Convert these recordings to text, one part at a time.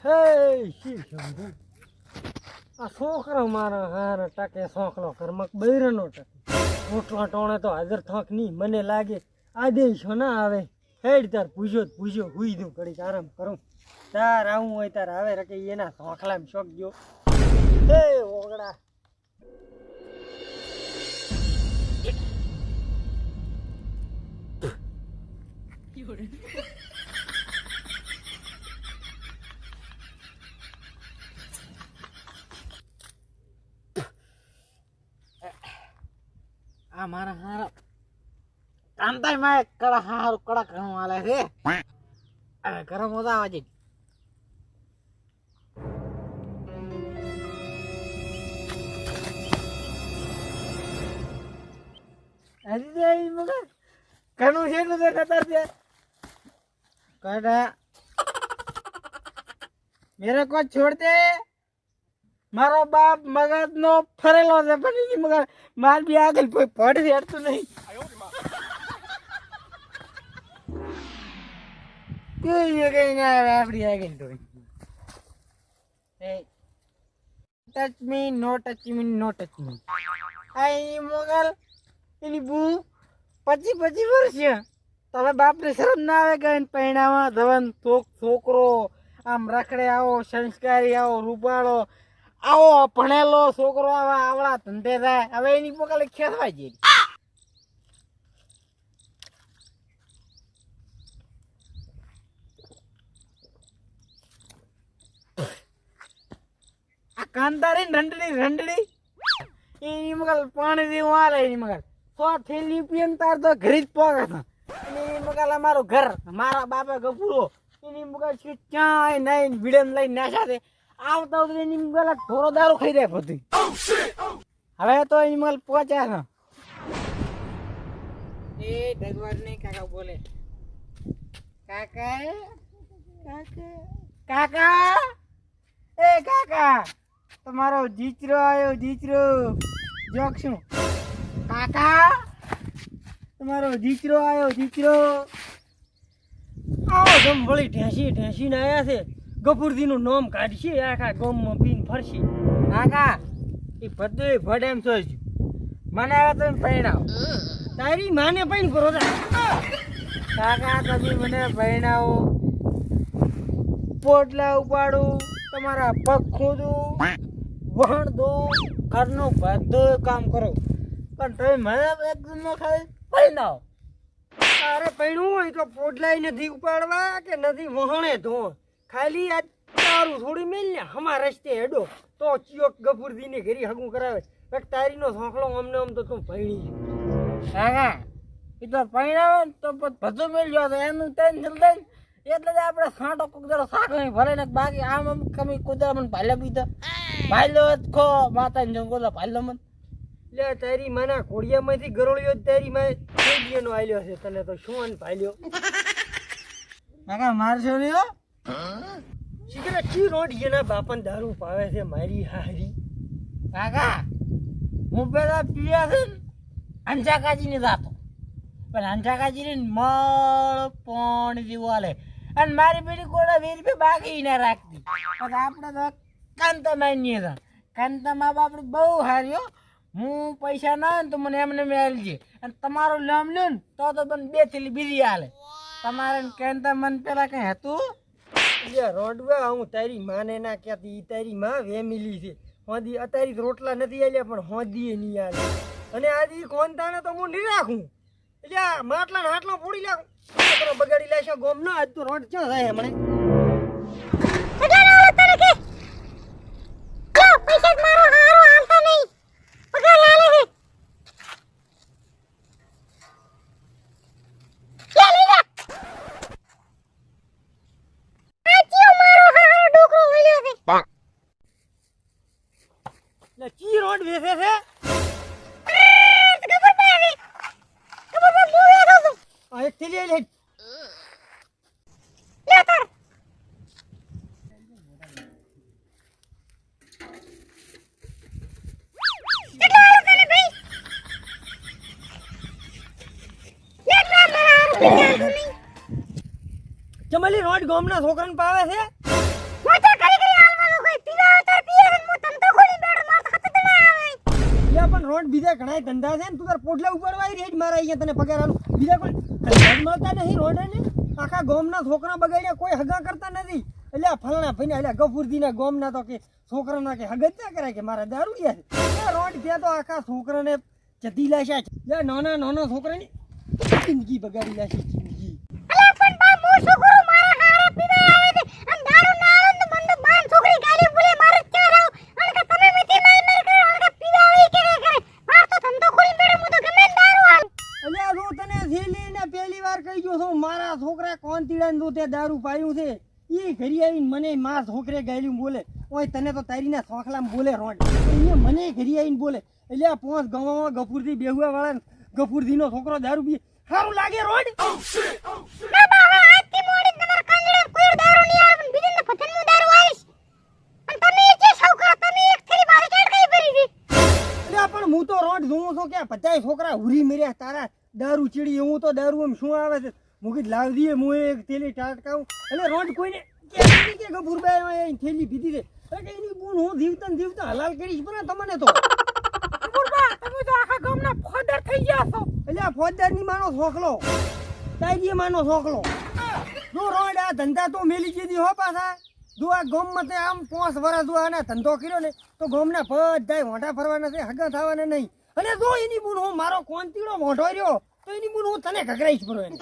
હે શી સમજુ આ છોકરો મારા હાર ટકે સોંકલો કરમક બૈરનો ટકે રોટલા ટોણે તો હાજર થાક નહીં મને લાગે આદેશ ના આવે હેડ તાર પૂછ્યો હુઈ દઉં ઘડીક આરામ કરું તાર આવું હોય તાર આવે રકે એના સોંખલામાં શોખ ગયો હે ઓગડા આ મારા હારો કાંતાઈ માં કડક ઘણું આલે છે ગરમ મજા આવે છે અરે મગર ઘણું છે તો ખતર છે કડા મેરે કો છોડ દે મારો બાપ મગજ નો ફરેલો છે પણ મગર માર બી આગળ કોઈ પડ હેડતું નહીં ये कहीं ना आपड़ी આગળ તો ટચ મી નો ટચ મી આઈ મગર એની બુ 25 વર્ષ તમે બાપને શરમ ના આવે કે પૈણામાં ધવન છોકરો આમ રખડે આવો સંસ્કારી આવો રૂપાળો આવો ભણેલો છોકરો આવા આવડા ધંધે થાય હવે એની પોકાલે ખેતવા જઈ આ કાંતારી રંડડી એની મગલ પાણી જેવું હાલે એની મગલ 100 થેલી પીને તાર તો ઘરે જ પોગે એની મગલ અમારું ઘર મારા બાપા ગફુરો એની મગલ ક્યાંય નહીં ભીડન લઈને નાશા છે આવતા એની મગલ થોડો દારૂ ખાઈ જાય બધું હવે તો એની મગલ પહોંચ્યા છે એ ભગવાન નહીં કાકા બોલે કાકા એ કાકા તમારો જીચરો આવ્યો જીચરો જોક શું કાકા તમારો જીચરો આવ્યો જીચરો આવો ગમ વળી ઢેસી ને આયા છે ગફુરજીનું નામ કાઢશે આખા ગામમાં પીન ફરશે કાકા એ બધું ભડ એમ સોચ મને આવે તમે પરિણાવ તારી માને પણ કરો કાકા તમે મને પરિણાવો પોટલા ઉપાડું તમારા પગ ખોદું વણ દો ઘરનું બધું કામ કરો પણ તમે મને એકદમ ન ખાલી પરિણાવ તારે પૈણું હોય તો પોટલાય નથી ઉપાડવા કે નથી વહણે ધો ખાલી આ તારું થોડી મેલ ને હમા રસ્તે હેડો તો ચિયોક ગફુરજીને ઘરી હગું કરાવે તારીનો સોંખલો અમને આમ તો તું ભણી કાકા એ તો પરિણાવ તો બધું મેળ્યો તો એનું ટેન્શન લઈને એટલે જ આપણે સાંટો કોક જરો શાક નહીં ભરે ને બાકી આમ કમી કુદરા મને ભાલ્યા બીધા ભાલ્યો જ ખો માતા ને જંગોલા ભાલ્યો મને લે તારી માના ઘોડિયામાંથી ગરોળિયો તારી માં નો આલ્યો છે તને તો શું અન ભાલ્યો કાકા મારશો નહીં હો શીખરા ચી રોડ જેના બાપન દારૂ પાવે છે મારી હારી કાકા હું પેલા પીયા છે ને અંજાકાજી ને જાતો પણ અંજાકાજી ને મળ પણ જેવું હાલે અને મારી પેલી કોડા 20 રૂપિયા બાકી ના રાખતી પણ આપણે તો કાંતા માનીએ હતા કાંતા મા બાપ બહુ હાર્યો હું પૈસા ના હોય ને તો મને એમને મેળવી છે અને તમારું નામ લ્યો ને તો મને 2 થેલી બીજી હાલે તમારે કાંતા મન પેલા કઈ હતું રોડવા હું તારી માને ના કહેતી તારી માં વેમિલી છે હોદી અત્યારે રોટલા નથી આલ્યા પણ હોદી નહીં આલે અને આજે કોનતાને તો હું નહીં રાખું એટલે આ માટલા હાટલો ફોડી લાગું બગાડી લેશો ગોમ ના આજ તો રોડ ક્યાં થાય હમણે પૈસા મારો હારો હાલતા નહીં પગાર આલે છે લે લે આજીઓ મારો હારો ડોકરો વળ્યો છે લે ચી રોડ વેસે છે આ એક થેલી લે તાર ચમલી રોડ ગામના છોકરાને પાવે છે મોટો બીજા ઘણા ધંધા છે ને તું તાર પોટલા ઉપાડવા આવી રહી જ મારા અહીંયા તને પગાર આલું બીજા કોઈ ધંધા જ મળતા નહીં રોડે ને આખા ગામના છોકરા બગાડ્યા કોઈ હગા કરતા નથી એટલે આ ફલાણા ભાઈને એટલે ગફુરજીના ગામના તો કે છોકરાના કે હગત ના કરાય કે મારા દારૂ યાર રોડ ત્યાં તો આખા છોકરાને જતી લાશા છે નાના નાના છોકરાની જિંદગી બગાડી લાશી જિંદગી અલા પણ બા હું શું કરું મારા હારા પીવા આવે છે અને દારૂ ના આવે તો મને બાન છોકરી ગાલી બોલે મારે ક્યાં રહું અને કે તમે મીઠી માર માર કરો અને કે પીવા આવે કે કરે માર તો ધંધો ખોલી મેડમ હું તો ગમે ને દારૂ હાલ અલ્યા જો તને થેલીને પહેલી વાર કહી ગયો છું મારા છોકરા કોણ તીડાને જો તે દારૂ પાયું છે ઈ ઘરી આવીને મને માર છોકરે ગાયલું બોલે ઓય તને તો તારીના સોખલામાં બોલે રોડ એ મને ઘરી આવીને બોલે એટલે આ પોંચ ગામમાં ગફુરથી બેહુવા વાળા ગફુરજીનો છોકરો દારૂ પીએ સારું લાગે રોડ ના બા હવે આજથી મોડી તમાર કાંગડા કોઈ દારૂ નહીં આવે પણ બીજું ભજનનું દારૂ આવીશ અને તમે જે સૌ કરો તમે એક થેલી બારે ચાડ કઈ ભરી દી અલ્યા પણ હું તો રોડ જોઉં છું કે બધાય છોકરા હુરી મર્યા તારા દારૂ ચીડી હું તો દારૂ એમ શું આવે છે મુકીત લાવ દઈએ હું એક થેલી ટાટકાવું એટલે રોડ કોઈને કે ગફુરભાઈ થેલી પીધી છે અરે કે એની બૂન હું જીવતા હલાલ કરીશ પણ તમને તો તમે તો આખા ગામના ફોદર થઈ ગયા છો એટલે આ ફોજદારની માનો છોકલો તાઈજી માનો છોકલો જો રોડ આ ધંધા તો મેલી દીધી હો પાછા જો આ ગામમાં તે આમ 5 વર્ષ જો આને ધંધો કર્યો ને તો ગામના બધાય મોઢા ફરવાના છે હગા થવાના નહીં અને જો એની બૂન હું મારો કોંતીડો મોઢો રહ્યો તો એની બૂન હું તને ઘગરાઈશ બરો એને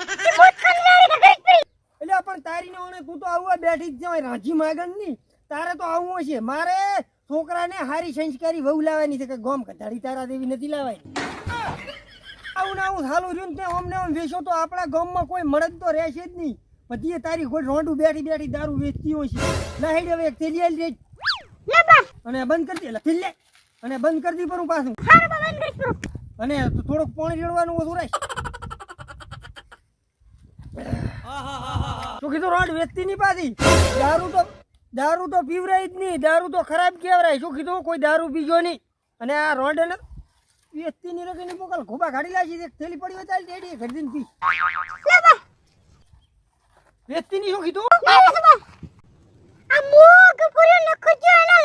એટલે પણ તારીને ઓને તું તો આવવા બેઠી જ જવાય રાજી માગણ ની તારે તો આવવું હશે મારે છોકરાને હારી સંસ્કારી વહુ લાવવાની છે કે ગોમ કઢાડી તારા દેવી નથી લાવવાની આવું ને આવું સાલું રહ્યું ને અમને આમ વેચો તો આપણા ગામમાં કોઈ મળદ તો રહેશે જ નહીં બધી તારી કોઈ રોંડું બેઠી બેઠી દારૂ વેચતી હોય છે લાઈડ હવે એક તેલી આલી રેજ લે બા અને બંધ કરી દે એટલે થેલી લે અને બંધ કરી દી પર પાછું હારું બા બંધ કરીશ બરો અને થોડુંક પાણી રેડવાનું ઓછું રાખ તો કીધું રોડ વેચતી નહીં પાછી દારૂ તો પીવરાય જ નહીં દારૂ તો ખરાબ કહેવાય શું કીધું કોઈ દારૂ પીજો નહીં અને આ રોડ ને વેચતી નહીં રખીને મોકલ ખોબા કાઢી લાગી એક થેલી પડી હોય ચાલ ટેડી ઘડી પી લે બા વેચતી નહીં શું કીધું ના બા આ મોગ પૂરી નખજો એના